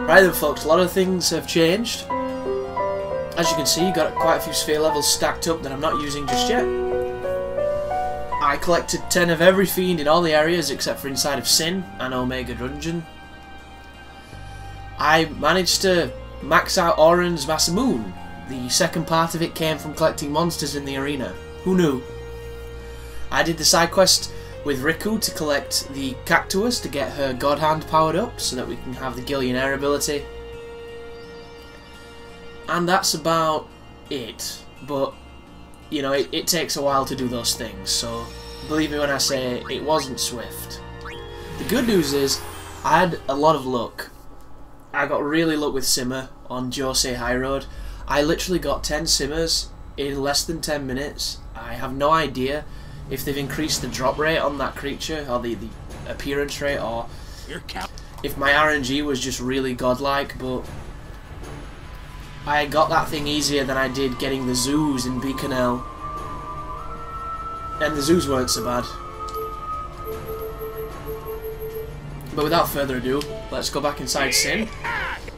Right then folks, a lot of things have changed. As you can see, you've got quite a few sphere levels stacked up that I'm not using just yet. I collected 10 of every fiend in all the areas except for inside of Sin and Omega Dungeon. I managed to max out Auron's Masamune. The second part of it came from collecting monsters in the arena. Who knew? I did the side quest with Riku to collect the Cactuous to get her God Hand powered up so that we can have the Gillionaire ability. And that's about it. But, you know, it takes a while to do those things, so believe me when I say it wasn't swift. The good news is, I had a lot of luck. I got really luck with Simmer on Josei High Road. I literally got 10 Simmers in less than 10 minutes. I have no idea if they've increased the drop rate on that creature, or the appearance rate, or if my RNG was just really godlike, but I got that thing easier than I did getting the zoos in Beaconell. And the zoos weren't so bad. But without further ado, let's go back inside Sin,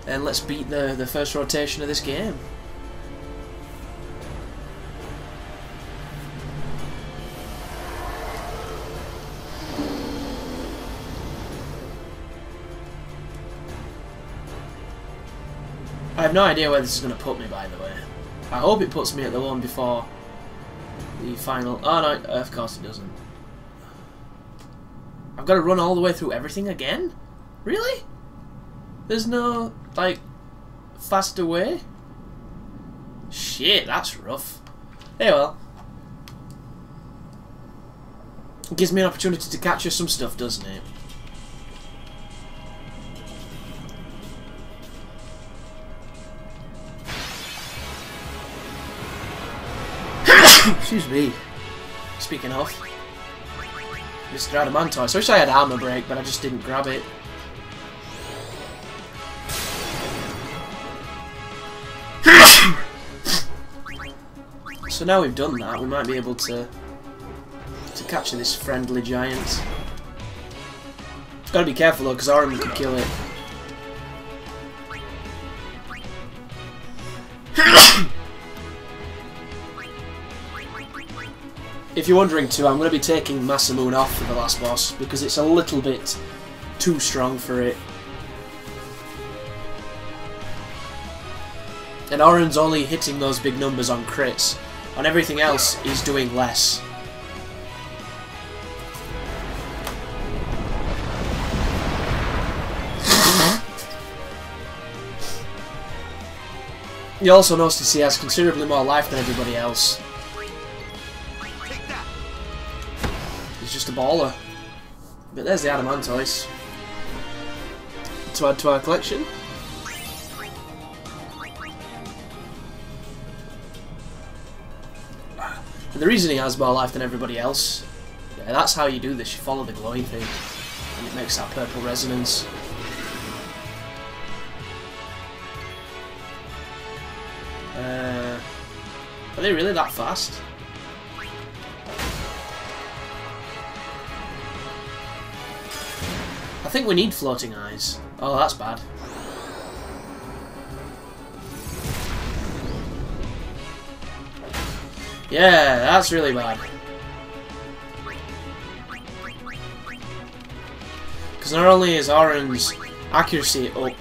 and let's beat the first rotation of this game. I have no idea where this is going to put me, by the way. I hope it puts me at the one before the final... Oh no, of course it doesn't. I've got to run all the way through everything again? Really? There's no, like, faster way? Shit, that's rough. Hey, well. It gives me an opportunity to capture some stuff, doesn't it? Excuse me. Speaking of, Mr. Adamantoise. I wish I had armor break, but I just didn't grab it. So now we've done that, we might be able to capture this friendly giant. Gotta be careful though, because Auron could kill it. If you're wondering too, I'm going to be taking Masamune off for the last boss because it's a little bit too strong for it. And Auron's only hitting those big numbers on crits. On everything else, he's doing less. You also notice he has considerably more life than everybody else. He's just a baller. But there's the Adamantoise to add to our collection. And the reason he has more life than everybody else, yeah, that's how you do this, you follow the glowing thing, and it makes that purple resonance. Are they really that fast? I think we need floating eyes. Oh, that's bad. Yeah, that's really bad. Because not only is Auron's accuracy up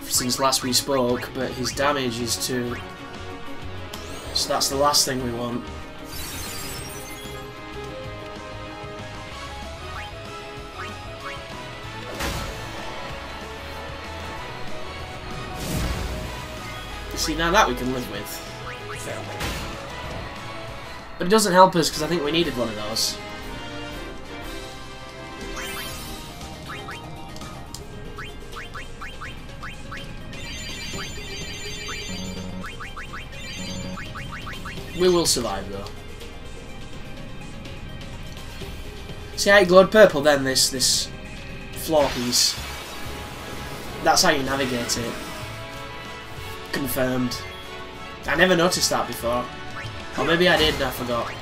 since last we spoke, but his damage is too. So that's the last thing we want. See, now that we can live with. But it doesn't help us because I think we needed one of those. We will survive though. See how it glowed purple then, this floor piece. That's how you navigate it. Confirmed. I never noticed that before. Or maybe I did and I forgot.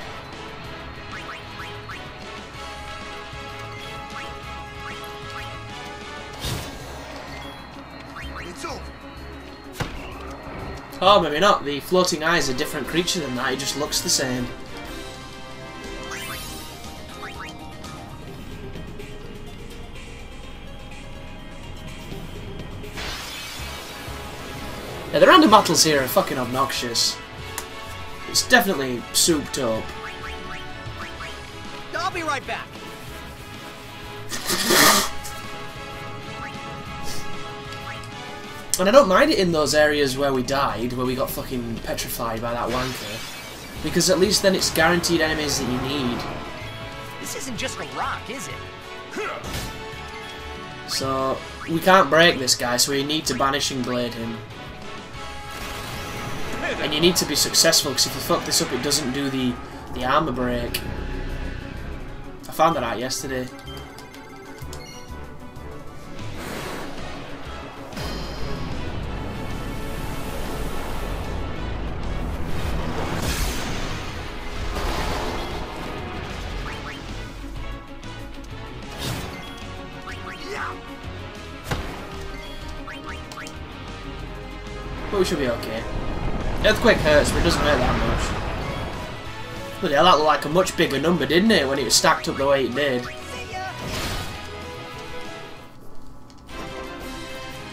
It's over. Oh, maybe not. The floating eye is a different creature than that. It just looks the same. Yeah, the random battles here are fucking obnoxious. It's definitely souped up. I'll be right back. And I don't mind it in those areas where we died, where we got fucking petrified by that wanker. Because at least then it's guaranteed enemies that you need. This isn't just a rock, is it? So, we can't break this guy, so we need to Banishing Blade him. And you need to be successful, because if you fuck this up, it doesn't do the armor break. I found that out yesterday. But we should be okay. Earthquake hurts, but it doesn't hurt that much. Bloody hell, that looked like a much bigger number, didn't it, when it was stacked up the way it did?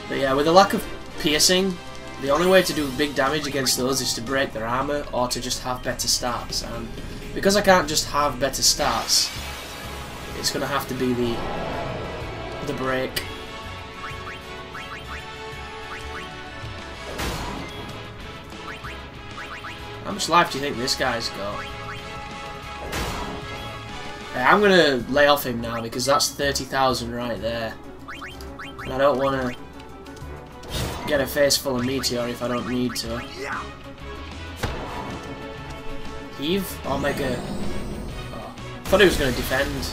But yeah, with the lack of piercing, the only way to do big damage against those is to break their armor or to just have better stats. And because I can't just have better stats, it's going to have to be the break. How much life do you think this guy's got? Okay, I'm gonna lay off him now because that's 30,000 right there. And I don't want to get a face full of meteor if I don't need to. Heave? Or make a... Oh, I thought he was going to defend.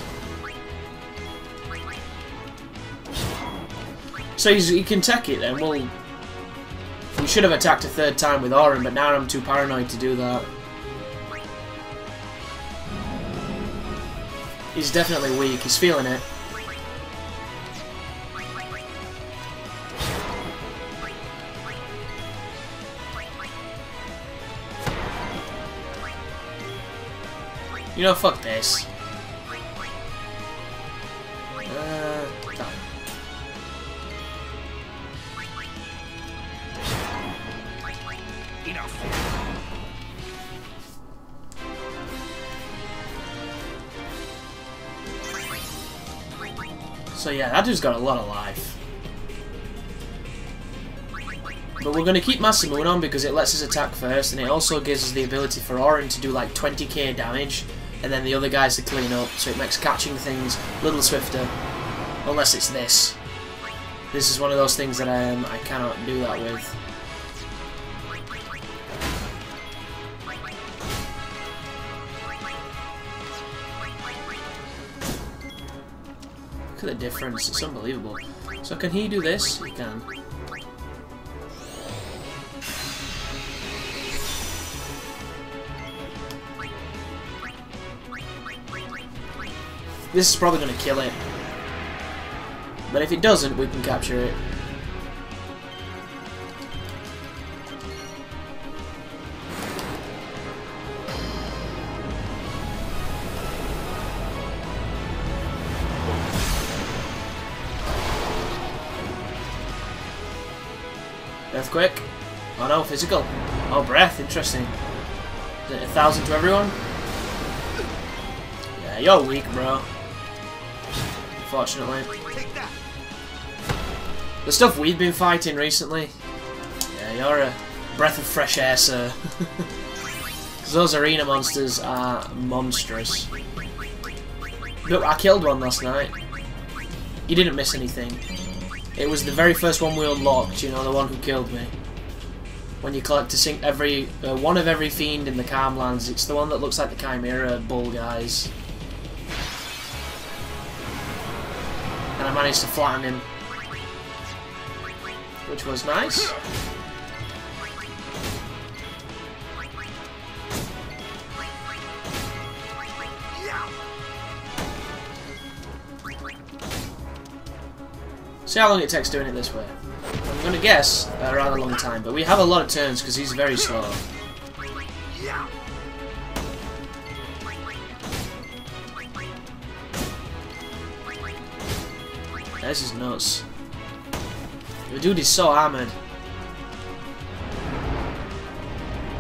So he can tech it then. We should have attacked a third time with Auron, but now I'm too paranoid to do that. He's definitely weak. He's feeling it. You know, fuck this. So yeah, that dude's got a lot of life. But we're going to keep Masamune on because it lets us attack first, and it also gives us the ability for Auron to do like 20k damage, and then the other guys to clean up, so it makes catching things a little swifter. Unless it's this. This is one of those things that I cannot do that with. Look at the difference, it's unbelievable. So can he do this? He can. This is probably going to kill it. But if it doesn't, we can capture it. Earthquake? Oh no, physical. Oh, breath, interesting. Is it 1,000 to everyone? Yeah, you're weak, bro. Unfortunately. The stuff we've been fighting recently. Yeah, you're a breath of fresh air, sir. Because those arena monsters are monstrous. Look, I killed one last night. You didn't miss anything. It was the very first one we unlocked, you know, the one who killed me. When you collect to sink every one of every fiend in the Calmlands, it's the one that looks like the Chimera bull guys. And I managed to flatten him, which was nice. See how long it takes doing it this way. I'm gonna guess a rather long time, but we have a lot of turns because he's very slow. This is nuts. The dude is so armoured.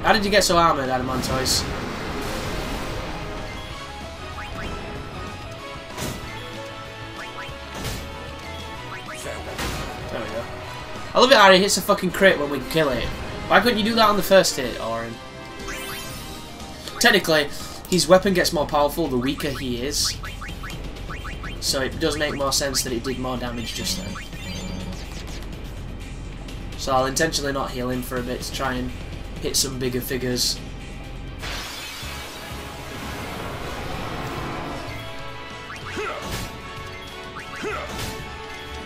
How did you get so armoured, Adamantoise? There we go. I love it how he hits a fucking crit when we kill it. Why couldn't you do that on the first hit, Auron? Technically, his weapon gets more powerful the weaker he is. So it does make more sense that it did more damage just then. So I'll intentionally not heal him for a bit to try and hit some bigger figures.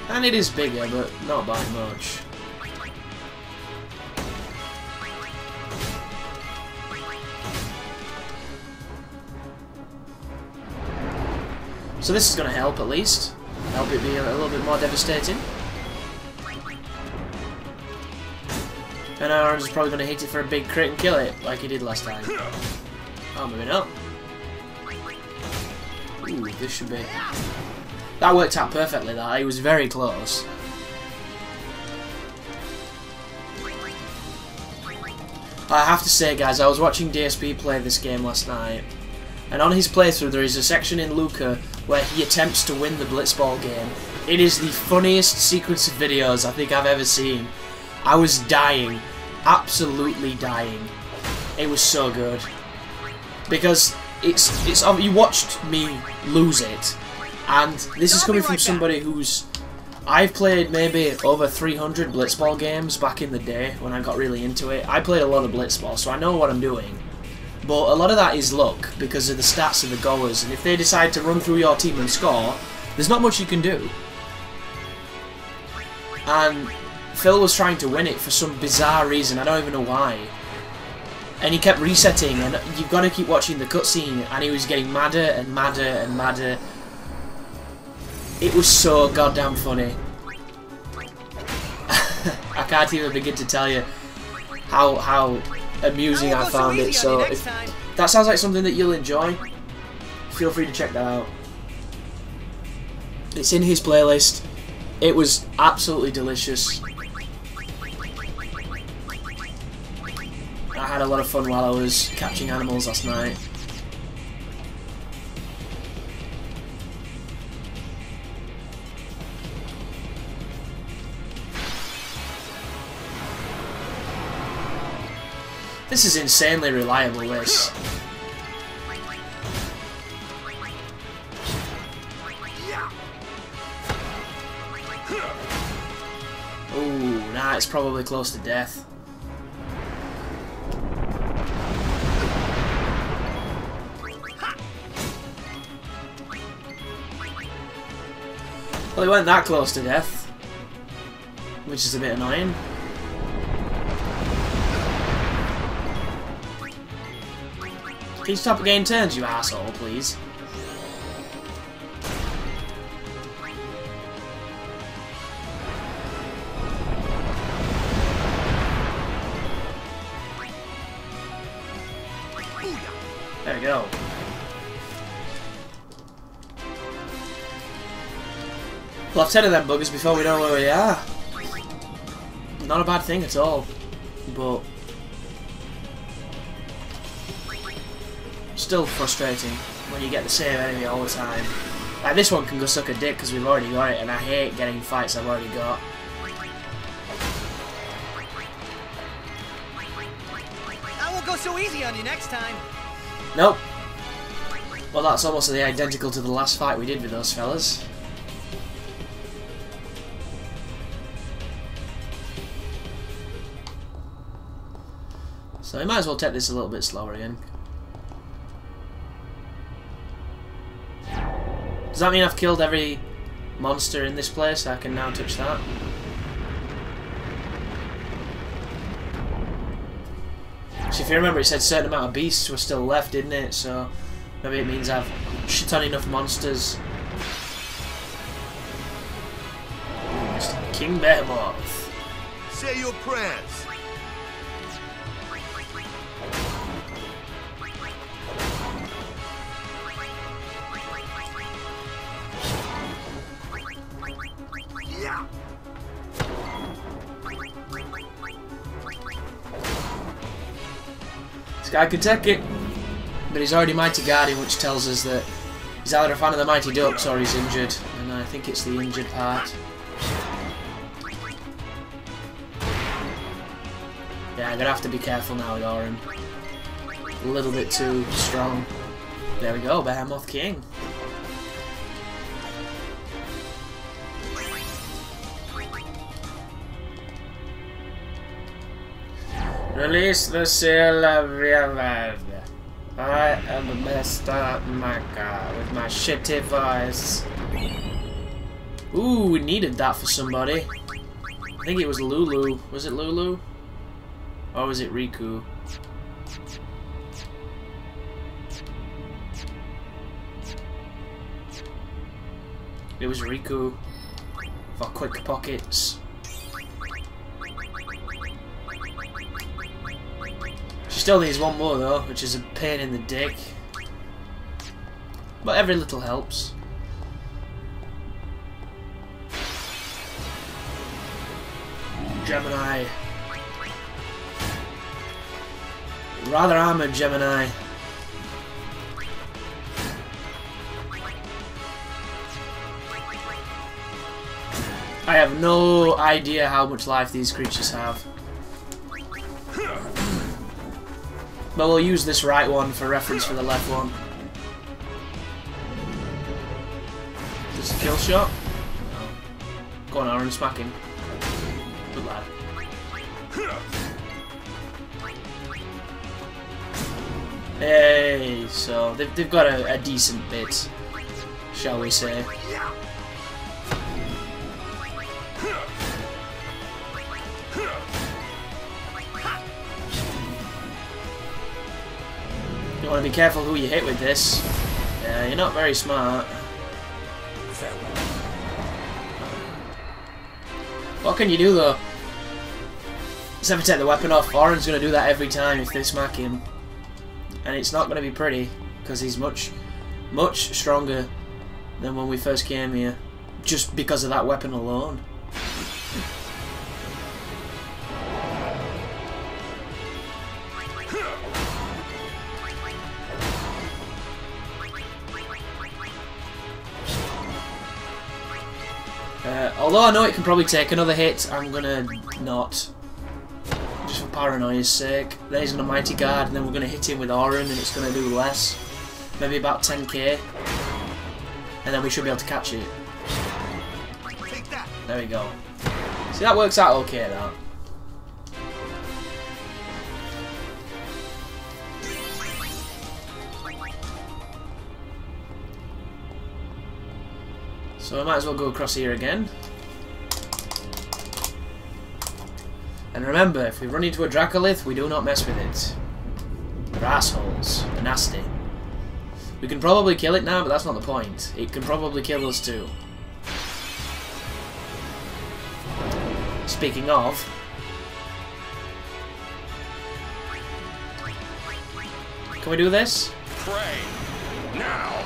And it is bigger, but not by much. So this is going to help at least. Help it be a little bit more devastating. And Auron's probably going to hit it for a big crit and kill it, like he did last time. Oh, maybe not. Ooh, this should be... That worked out perfectly, that. It was very close. I have to say, guys, I was watching DSP play this game last night, and on his playthrough there is a section in Luca where he attempts to win the Blitzball game. It is the funniest sequence of videos I think I've ever seen. I was dying. Absolutely dying. It was so good. Because it's you watched me lose it, and this is coming from somebody who's... I've played maybe over 300 Blitzball games back in the day when I got really into it. I played a lot of Blitzball, so I know what I'm doing. But a lot of that is luck, because of the stats of the goers, and if they decide to run through your team and score, there's not much you can do. And Phil was trying to win it for some bizarre reason, I don't even know why. And he kept resetting, and you've got to keep watching the cutscene, and he was getting madder and madder and madder. It was so goddamn funny. I can't even begin to tell you how amusing I found it. So if that sounds like something that you'll enjoy, feel free to check that out. It's in his playlist. It was absolutely delicious. I had a lot of fun while I was catching animals last night. This is insanely reliable, this. Ooh, nah, it's probably close to death. Well, it weren't that close to death, which is a bit annoying. Can you stop getting turns, you asshole, please? There we go. We'll have 10 of them buggers before we know where we are. Not a bad thing at all, but still frustrating when you get the same enemy all the time. Like, this one can go suck a dick because we've already got it, and I hate getting fights I've already got. I won't go so easy on you next time. Nope. Well, that's almost identical to the last fight we did with those fellas. So we might as well take this a little bit slower again. Does that mean I've killed every monster in this place? I can now touch that. So if you remember, it said a certain amount of beasts were still left, didn't it? So maybe it means I've shit on enough monsters. Ooh, Mr. King Behemoth. Say your prayers. Yeah. This guy could take it, but he's already Mighty Guardian, which tells us that he's either a fan of the Mighty Ducks or he's injured, and I think it's the injured part. Yeah, I'm gonna have to be careful now with Auron. A little bit too strong. There we go, Behemoth King. Release the seal of Yavad. I am Mr. Maka with my shitty voice. Ooh, we needed that for somebody. I think it was Lulu. Was it Lulu? Or was it Riku? It was Riku for quick pockets. She still needs one more though, which is a pain in the dick. But every little helps. Gemini. Rather armored Gemini. I have no idea how much life these creatures have. But we'll use this right one for reference for the left one. Just a kill shot? No. Go on, Auron, smack him. Good lad. Hey, so they've got a decent bit, shall we say. You want to be careful who you hit with this. You're not very smart. What can you do though? Except for take the weapon off. Auron's going to do that every time if they smack him. And it's not going to be pretty, because he's much stronger than when we first came here. Just because of that weapon alone. Although I know it can probably take another hit, I'm gonna not. Just for paranoia's sake. Then he's gonna Mighty Guard, and then we're gonna hit him with Auron, and it's gonna do less. Maybe about 10k. And then we should be able to catch it. There we go. See, that works out okay, that. So I might as well go across here again. And remember, if we run into a Dracolith, we do not mess with it. They're assholes. They're nasty. We can probably kill it now, but that's not the point. It can probably kill us too. Speaking of... Can we do this? Pray now.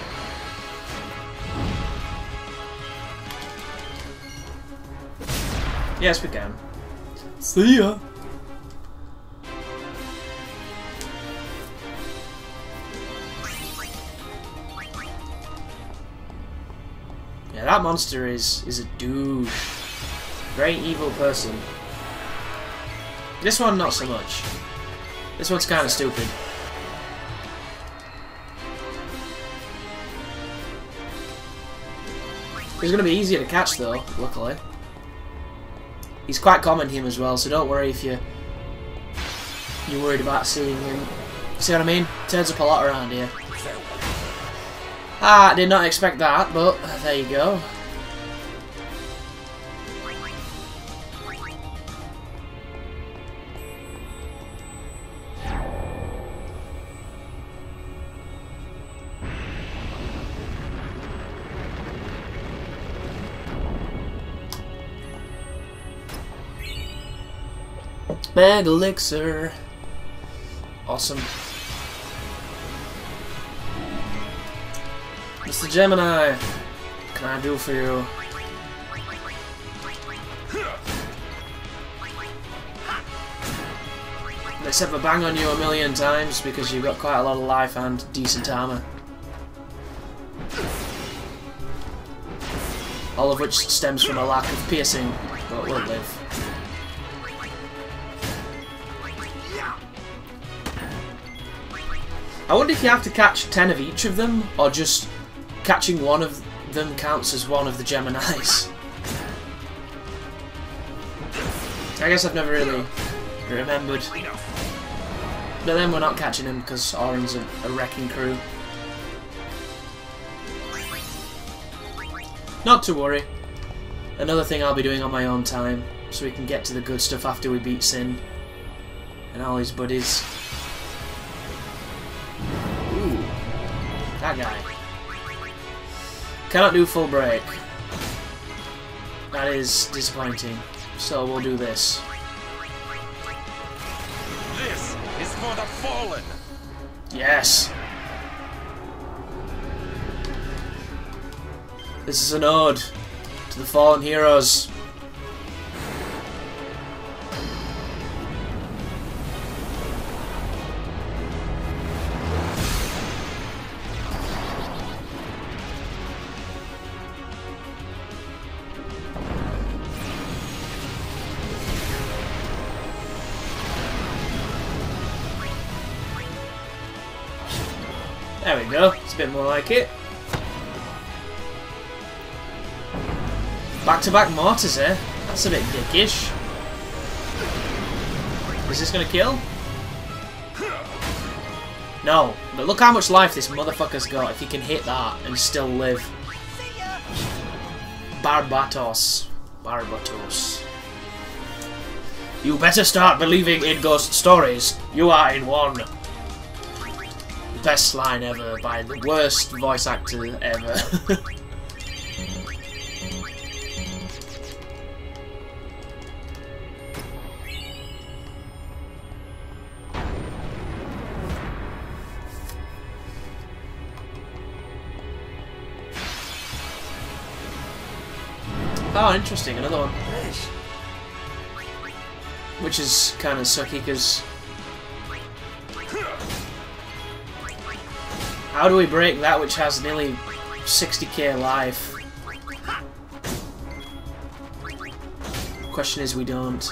Yes, we can. See ya! Yeah, that monster is a douche. Very evil person. This one, not so much. This one's kind of stupid. He's gonna be easier to catch though, luckily. He's quite common him as well, so don't worry if you're worried about seeing him. See what I mean? Turns up a lot around here. Ah, did not expect that, but there you go. Mega Elixir. Awesome. Mr. Gemini, what can I do for you? Let's have a bang on you a million times because you've got quite a lot of life and decent armor. All of which stems from a lack of piercing, but we'll live. I wonder if you have to catch 10 of each of them, or just catching one of them counts as one of the Geminis. I guess I've never really remembered. But then we're not catching him because Auron's a wrecking crew. Not to worry. Another thing I'll be doing on my own time, so we can get to the good stuff after we beat Sin and all his buddies. Ooh, that guy. Cannot do full break. That is disappointing. So we'll do this. This is for the fallen. Yes. This is an ode to the fallen heroes. There we go. It's a bit more like it. Back-to-back mortars, eh? That's a bit dickish. Is this gonna kill? No. But look how much life this motherfucker's got if he can hit that and still live. Barbatos. Barbatos. You better start believing in ghost stories. You are in one. Best line ever by the worst voice actor ever. Oh, interesting, another one. Which is kind of sucky because how do we break that which has nearly 60k life? Question is, we don't.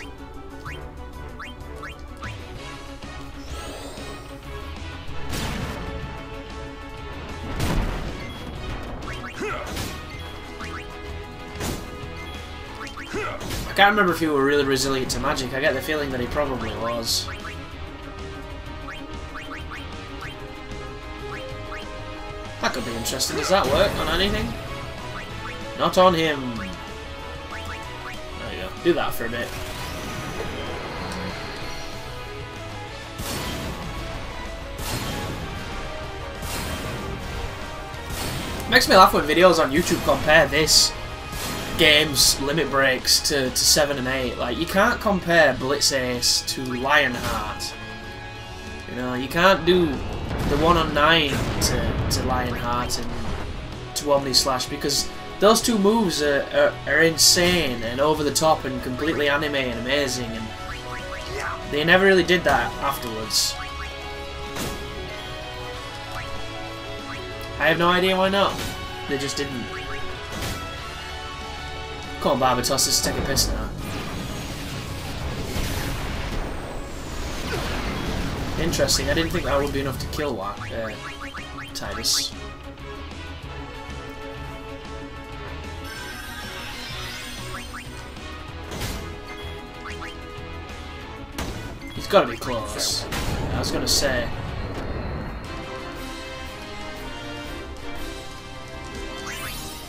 I can't remember if he were really resilient to magic. I get the feeling that he probably was. That could be interesting. Does that work on anything? Not on him. There you go. Do that for a bit. Makes me laugh when videos on YouTube compare this game's limit breaks to 7 and 8. Like, you can't compare Blitz Ace to Lionheart. You know, you can't do the 1 on 9 to Lionheart and to Omni Slash because those two moves are insane and over the top and completely anime and amazing, and they never really did that afterwards. I have no idea why not. They just didn't. Come on, Barbatos, let's take a piss now. Interesting, I didn't think that would be enough to kill Tidus. He's got to be close. I was going to say.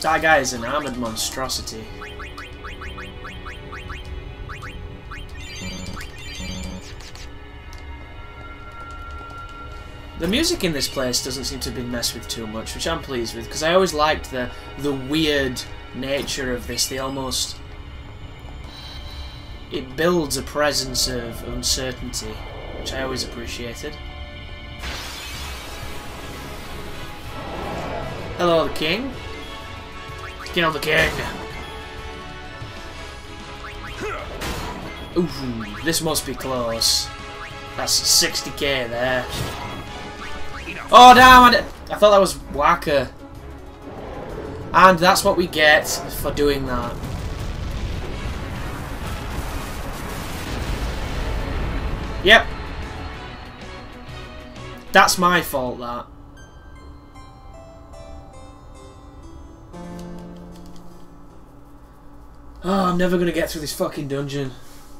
That guy is an armoured monstrosity. The music in this place doesn't seem to have been messed with too much, which I'm pleased with, because I always liked the weird nature of this, the almost it builds a presence of uncertainty, which I always appreciated. Hello, the king. Kill the king. Ooh, this must be close. That's 60k there. Oh damn! I thought that was Waka. And that's what we get for doing that. Yep. That's my fault, that. Oh, I'm never gonna get through this fucking dungeon.